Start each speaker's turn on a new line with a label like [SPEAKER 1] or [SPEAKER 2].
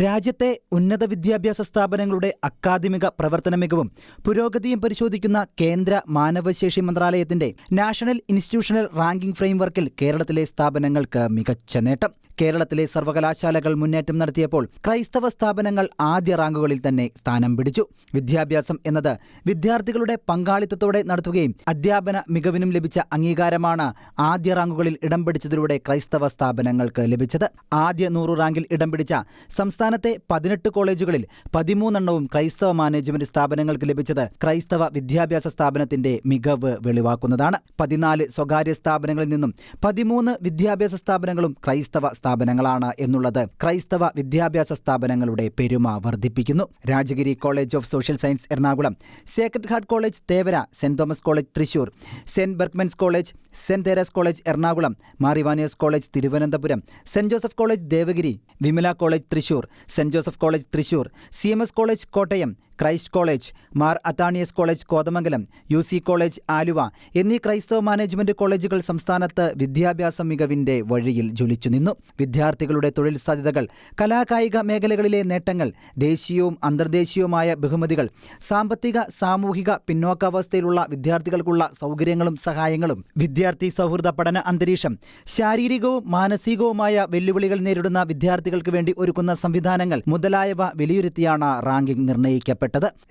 [SPEAKER 1] രാജ്യത്തെ ഉന്നത വിദ്യാഭ്യാസ സ്ഥാപനങ്ങളുടെ അക്കാദമിക പ്രവർത്തന മികവും പുരോഗതിയും പരിശോധിക്കുന്ന കേന്ദ്ര മാനവശേഷി മന്ത്രാലയത്തിന്റെ നാഷണൽ ഇൻസ്റ്റിറ്റ്യൂഷണൽ റാങ്കിംഗ് ഫ്രെയിംവർക്കിൽ കേരളത്തിലെ സ്ഥാപനങ്ങൾക്ക് മികച്ച നേട്ടം. കേരളത്തിലെ സർവകലാശാലകൾ മുന്നേറ്റം നടത്തിയപ്പോൾ ക്രൈസ്തവ സ്ഥാപനങ്ങൾ ആദ്യ റാങ്കുകളിൽ തന്നെ സ്ഥാനം പിടിച്ചു. വിദ്യാഭ്യാസം എന്നത് വിദ്യാർത്ഥികളുടെ പങ്കാളിത്തത്തോടെ നടത്തുകയും അധ്യാപന മികവിനും ലഭിച്ച അംഗീകാരമാണ് ആദ്യ റാങ്കുകളിൽ ഇടം പിടിച്ചതിലൂടെ ക്രൈസ്തവ സ്ഥാപനങ്ങൾക്ക് ലഭിച്ചത്. ആദ്യ 100 റാങ്കിൽ ഇടം പിടിച്ച സംസ്ഥാനത്തെ 18 കോളേജുകളിൽ 13 ക്രൈസ്തവ മാനേജ്മെന്റ് സ്ഥാപനങ്ങൾക്ക് ലഭിച്ചത് ക്രൈസ്തവ വിദ്യാഭ്യാസ സ്ഥാപനത്തിന്റെ മികവ് വെളിവാക്കുന്നതാണ്. 14 സ്വകാര്യ സ്ഥാപനങ്ങളിൽ നിന്നും 13 വിദ്യാഭ്യാസ സ്ഥാപനങ്ങളും ക്രൈസ്തവ സ്ഥാപനങ്ങളാണ് എന്നുള്ളത് ക്രൈസ്തവ വിദ്യാഭ്യാസ സ്ഥാപനങ്ങളുടെ പെരുമ വർദ്ധിപ്പിക്കുന്നു. Rajagiri college of social science Ernakulam, sacred heart college Thevara, saint Thomas college Thrissur, saint Berchmans college, saint Teresa's college Ernakulam, Mar Ivanios college Thiruvananthapuram, saint Joseph college Devagiri, Vimala college Thrissur, saint Joseph college Thrissur, CMS college Kottayam, Christ college, Mar Athanasius college Kothamangalam, UC college Aluva എന്നീ ക്രൈസ്തവ management കോളേജുകൾ സംസ്ഥാനത്ത് വിദ്യാഭ്യാസ മികവിന്റെ വഴിയിൽ ജ്വലിച്ചു നിന്നു. വിദ്യാർത്ഥികളുടെ തൊഴിൽ സാധ്യതകൾ, കലാകായിക മേഖലകളിലെ നേട്ടങ്ങൾ, ദേശീയവും അന്തർദേശീയവുമായ ബഹുമതികൾ, സാമ്പത്തിക സാമൂഹിക പിന്നോക്കാവസ്ഥയിലുള്ള വിദ്യാർത്ഥികൾക്കുള്ള സൗകര്യങ്ങളും സഹായങ്ങളും, വിദ്യാർത്ഥി സൗഹൃദ പഠന അന്തരീക്ഷം, ശാരീരികവും മാനസികവുമായ വെല്ലുവിളികൾ നേരിടുന്ന വിദ്യാർത്ഥികൾക്ക് വേണ്ടി ഒരുക്കുന്ന സംവിധാനങ്ങൾ മുതലായവ വിലയിരുത്തിയാണ് റാങ്കിംഗ് നിർണ്ണയിക്കപ്പെട്ടത്.